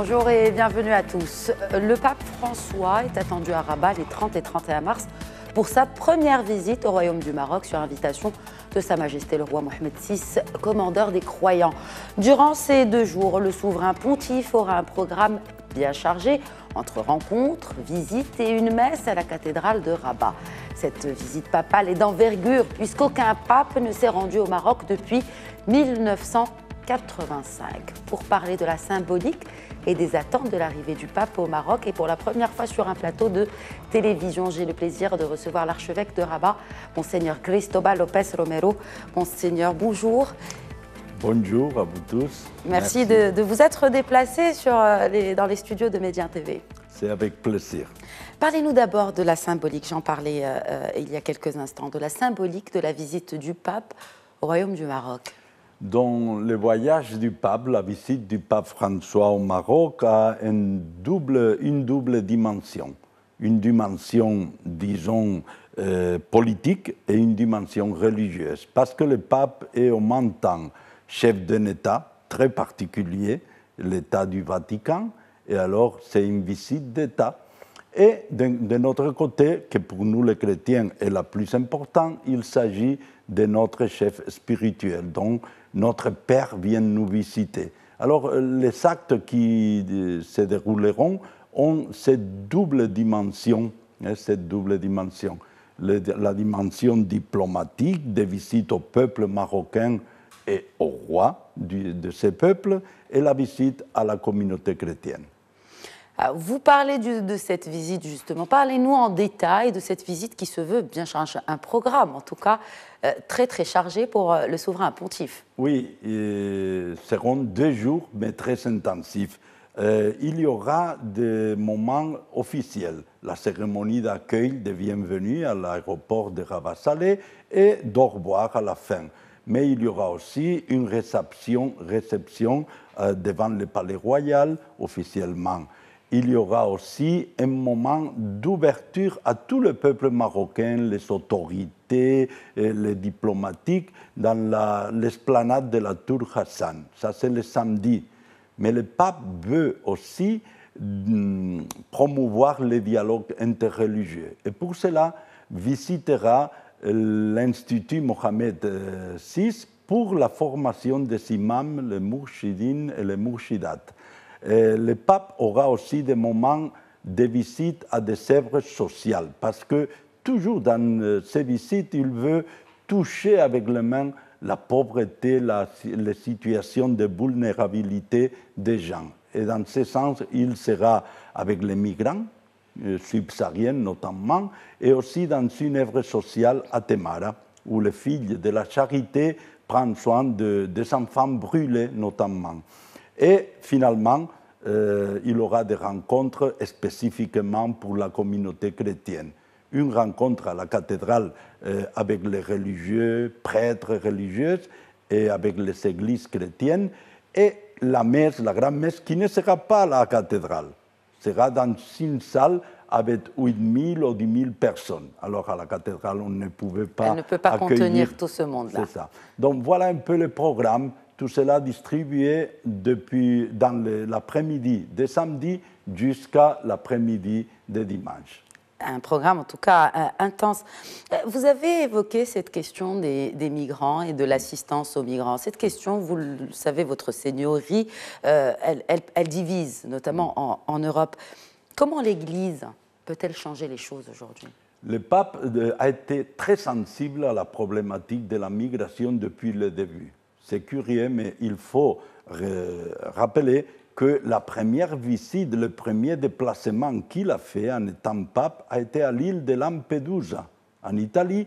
Bonjour et bienvenue à tous. Le pape François est attendu à Rabat les 30 et 31 mars pour sa première visite au Royaume du Maroc sur invitation de Sa Majesté le roi Mohamed VI, commandeur des croyants. Durant ces 2 jours, le souverain pontife aura un programme bien chargé entre rencontres, visites et une messe à la cathédrale de Rabat. Cette visite papale est d'envergure puisqu'aucun pape ne s'est rendu au Maroc depuis 1985. Pour parler de la symbolique et des attentes de l'arrivée du pape au Maroc, et pour la première fois sur un plateau de télévision, j'ai le plaisir de recevoir l'archevêque de Rabat, Monseigneur Cristobal Lopez Romero. Monseigneur, bonjour. Bonjour à vous tous. Merci. De vous être déplacé dans les studios de Média TV. C'est avec plaisir. Parlez-nous d'abord de la symbolique, j'en parlais il y a quelques instants, de la symbolique de la visite du pape au Royaume du Maroc. Dans le voyage du pape, la visite du pape François au Maroc a une double dimension. Une dimension, disons, politique et une dimension religieuse. Parce que le pape est en même temps chef d'un État très particulier, l'État du Vatican, et alors c'est une visite d'État. Et de notre côté, que pour nous les chrétiens est la plus importante, il s'agit de notre chef spirituel, donc notre Père vient nous visiter. Alors les actes qui se dérouleront ont cette double dimension, la dimension diplomatique des visites au peuple marocain et au roi de ce peuple, et la visite à la communauté chrétienne. Vous parlez de cette visite, justement. Parlez-nous en détail de cette visite qui se veut bien chargée, un programme, en tout cas, très, très chargé pour le souverain pontife. Oui, seront 2 jours, mais très intensifs. Il y aura des moments officiels, la cérémonie d'accueil de bienvenue à l'aéroport de Rabat-Salé et d'au revoir à la fin. Mais il y aura aussi une réception devant le palais royal officiellement. Il y aura aussi un moment d'ouverture à tout le peuple marocain, les autorités, les diplomatiques, dans l'esplanade de la Tour Hassan. Ça, c'est le samedi. Mais le pape veut aussi promouvoir les dialogues interreligieux. Et pour cela, visitera l'Institut Mohamed VI pour la formation des imams, les mourchidines et les mourchidates. Le pape aura aussi des moments de visite à des œuvres sociales, parce que toujours dans ces visites, il veut toucher avec les mains la pauvreté, les situations de vulnérabilité des gens. Et dans ce sens, il sera avec les migrants, subsahariens notamment, et aussi dans une œuvre sociale à Temara, où les filles de la charité prennent soin des enfants brûlés notamment. Et finalement, il aura des rencontres spécifiquement pour la communauté chrétienne. Une rencontre à la cathédrale avec les religieux, prêtres religieuses, et avec les églises chrétiennes, et la messe, la grande messe, qui ne sera pas à la cathédrale, sera dans une salle avec 8000 ou 10 000 personnes. Alors à la cathédrale, on ne pouvait pas Elle ne peut pas contenir tout ce monde-là. C'est ça. Donc voilà un peu le programme, tout cela distribué dans l'après-midi de samedi jusqu'à l'après-midi de dimanche. Un programme en tout cas intense. Vous avez évoqué cette question des migrants et de l'assistance aux migrants. Cette question, vous le savez, votre seigneurie, elle divise, notamment en Europe. Comment l'Église peut-elle changer les choses aujourd'hui ? Le pape a été très sensible à la problématique de la migration depuis le début. C'est curieux, mais il faut rappeler que la première visite, le premier déplacement qu'il a fait en étant pape a été à l'île de Lampedusa, en Italie,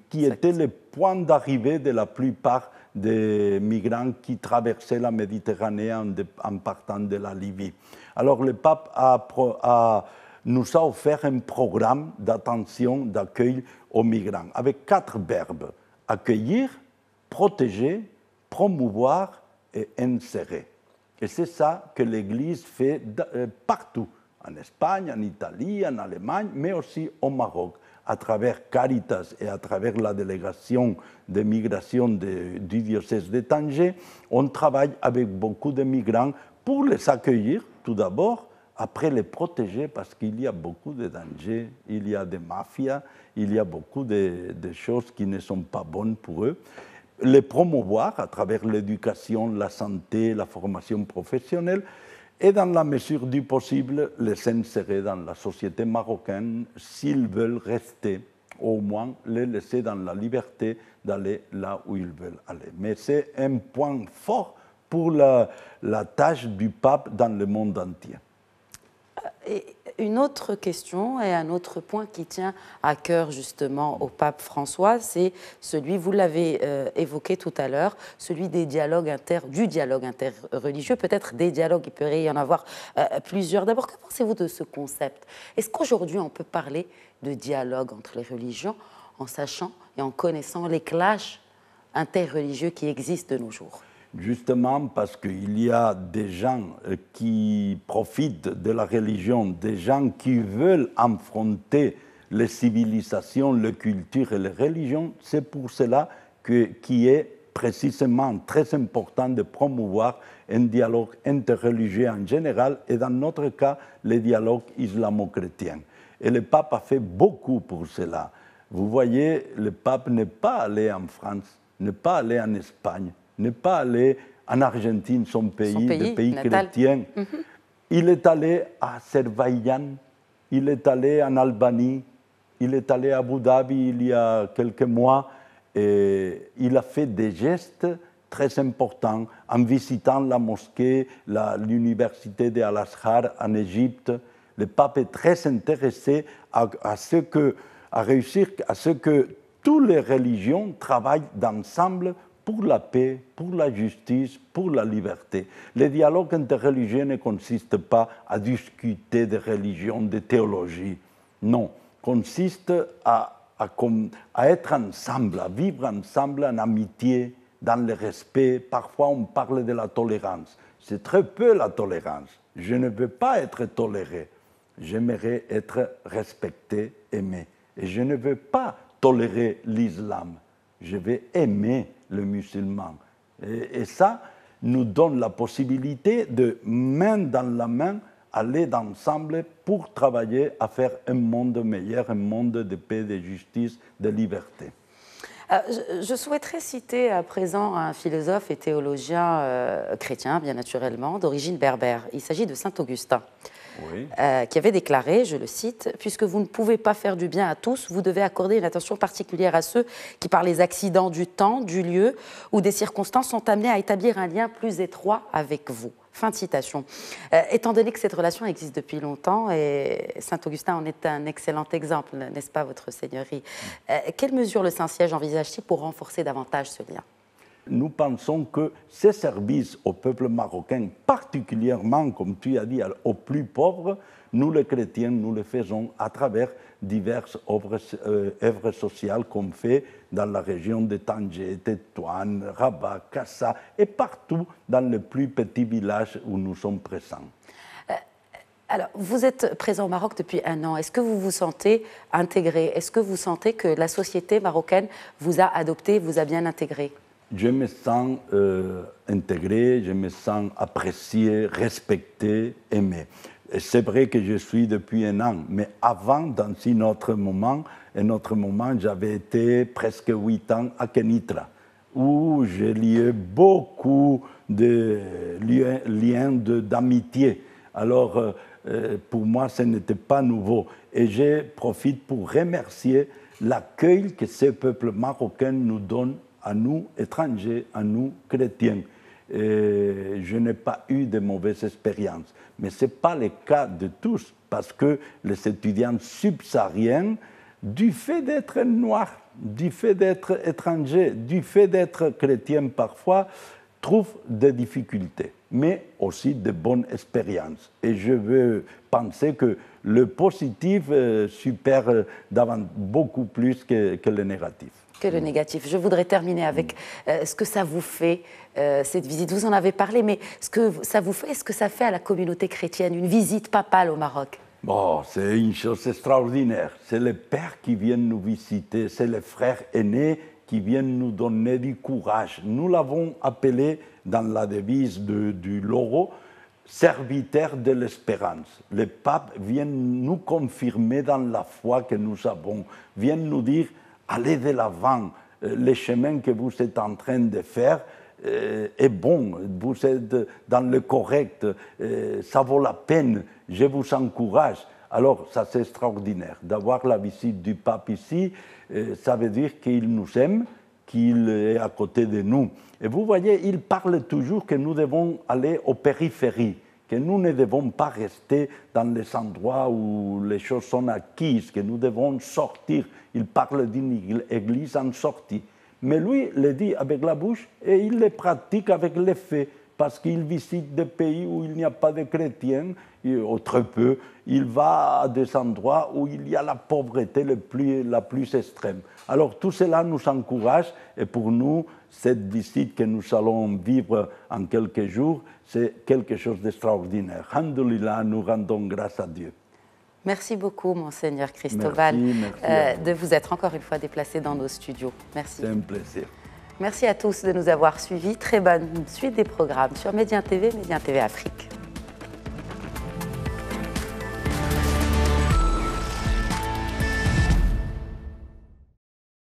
qui était le point d'arrivée de la plupart des migrants qui traversaient la Méditerranée en partant de la Libye. Alors le pape nous a offert un programme d'attention, d'accueil aux migrants, avec 4 verbes: accueillir, protéger, promouvoir et insérer. Et c'est ça que l'Église fait partout, en Espagne, en Italie, en Allemagne, mais aussi au Maroc, à travers Caritas et à travers la délégation de migration du diocèse de Tanger. On travaille avec beaucoup de migrants pour les accueillir, tout d'abord, après les protéger parce qu'il y a beaucoup de dangers, il y a des mafias, il y a beaucoup de choses qui ne sont pas bonnes pour eux. Les promouvoir à travers l'éducation, la santé, la formation professionnelle et dans la mesure du possible, les insérer dans la société marocaine s'ils veulent rester, au moins les laisser dans la liberté d'aller là où ils veulent aller. Mais c'est un point fort pour la tâche du pape dans le monde entier. Et une autre question et un autre point qui tient à cœur justement au pape François, c'est celui, vous l'avez évoqué tout à l'heure, celui du dialogue interreligieux, peut-être des dialogues, il pourrait y en avoir plusieurs. D'abord, que pensez-vous de ce concept? Est-ce qu'aujourd'hui on peut parler de dialogue entre les religions en sachant et en connaissant les clashs interreligieux qui existent de nos jours? Justement parce qu'il y a des gens qui profitent de la religion, des gens qui veulent affronter les civilisations, les cultures et les religions, c'est pour cela qu'il est précisément très important de promouvoir un dialogue interreligieux en général et dans notre cas, le dialogue islamo-chrétien. Et le pape a fait beaucoup pour cela. Vous voyez, le pape n'est pas allé en France, n'est pas allé en Espagne, n'est pas allé en Argentine, son pays de pays chrétien. Il est allé à Azerbaïdjan, il est allé en Albanie, il est allé à Abu Dhabi il y a quelques mois et il a fait des gestes très importants en visitant la mosquée, l'université d'Al-Azhar en Égypte. Le pape est très intéressé à réussir à ce que toutes les religions travaillent ensemble pour la paix, pour la justice, pour la liberté. Le dialogue interreligieux ne consiste pas à discuter de religion, de théologie. Non, consiste à être ensemble, à vivre ensemble en amitié, dans le respect. Parfois, on parle de la tolérance. C'est très peu la tolérance. Je ne veux pas être toléré. J'aimerais être respecté, aimé. Et je ne veux pas tolérer l'islam. Je vais aimer le musulman. Et ça nous donne la possibilité de, main dans la main, aller ensemble pour travailler à faire un monde meilleur, un monde de paix, de justice, de liberté. Je souhaiterais citer à présent un philosophe et théologien chrétien, bien naturellement, d'origine berbère. Il s'agit de saint Augustin. Oui. Qui avait déclaré, je le cite, « Puisque vous ne pouvez pas faire du bien à tous, vous devez accorder une attention particulière à ceux qui, par les accidents du temps, du lieu ou des circonstances, sont amenés à établir un lien plus étroit avec vous. » Fin de citation. Étant donné que cette relation existe depuis longtemps, et Saint-Augustin en est un excellent exemple, n'est-ce pas, votre Seigneurie, quelles mesures le Saint-Siège envisage-t-il pour renforcer davantage ce lien? Nous pensons que ces services au peuple marocain, particulièrement, comme tu as dit, aux plus pauvres, nous les chrétiens, nous les faisons à travers diverses œuvres sociales qu'on fait dans la région de Tanger, Tétouan, Rabat, Kassa et partout dans les plus petits villages où nous sommes présents. Alors, vous êtes présent au Maroc depuis 1 an. Est-ce que vous vous sentez intégré? Est-ce que vous sentez que la société marocaine vous a adopté, vous a bien intégré? Je me sens intégré, je me sens apprécié, respecté, aimé. C'est vrai que je suis depuis 1 an, mais avant, dans un autre moment, j'avais été presque 8 ans à Kenitra, où j'ai lié beaucoup de liens d'amitié. Alors, pour moi, ce n'était pas nouveau. Et je profite pour remercier l'accueil que ce peuple marocain nous donne à nous, étrangers, à nous, chrétiens. Et je n'ai pas eu de mauvaises expériences. Mais ce n'est pas le cas de tous, parce que les étudiants subsahariens, du fait d'être noirs, du fait d'être étrangers, du fait d'être chrétiens parfois, trouvent des difficultés, mais aussi de bonnes expériences. Et je veux penser que le positif supère beaucoup plus que le négatif. Que le négatif. Je voudrais terminer avec ce que ça vous fait, cette visite. Vous en avez parlé, mais ce que ça vous fait, ce que ça fait à la communauté chrétienne, une visite papale au Maroc? Bon, c'est une chose extraordinaire. C'est les pères qui viennent nous visiter, c'est les frères aînés qui viennent nous donner du courage. Nous l'avons appelé dans la devise du Loro, serviteur de l'espérance. Le pape vient nous confirmer dans la foi que nous avons, vient nous dire, allez de l'avant, le chemin que vous êtes en train de faire est bon, vous êtes dans le correct, ça vaut la peine, je vous encourage. Alors, ça c'est extraordinaire. D'avoir la visite du pape ici, ça veut dire qu'il nous aime, qu'il est à côté de nous. Et vous voyez, il parle toujours que nous devons aller aux périphéries, que nous ne devons pas rester dans les endroits où les choses sont acquises, que nous devons sortir. Il parle d'une église en sortie. Mais lui le dit avec la bouche et il le pratique avec les faits, parce qu'il visite des pays où il n'y a pas de chrétiens, ou très peu. Il va à des endroits où il y a la pauvreté la plus extrême. Alors tout cela nous encourage et pour nous, cette visite que nous allons vivre en quelques jours, c'est quelque chose d'extraordinaire. Alhamdulillah, nous rendons grâce à Dieu. Merci beaucoup, Monseigneur Cristobal, merci de vous être encore une fois déplacé dans nos studios. Merci. C'est un plaisir. Merci à tous de nous avoir suivis. Très bonne suite des programmes sur Médien TV, Médien TV Afrique.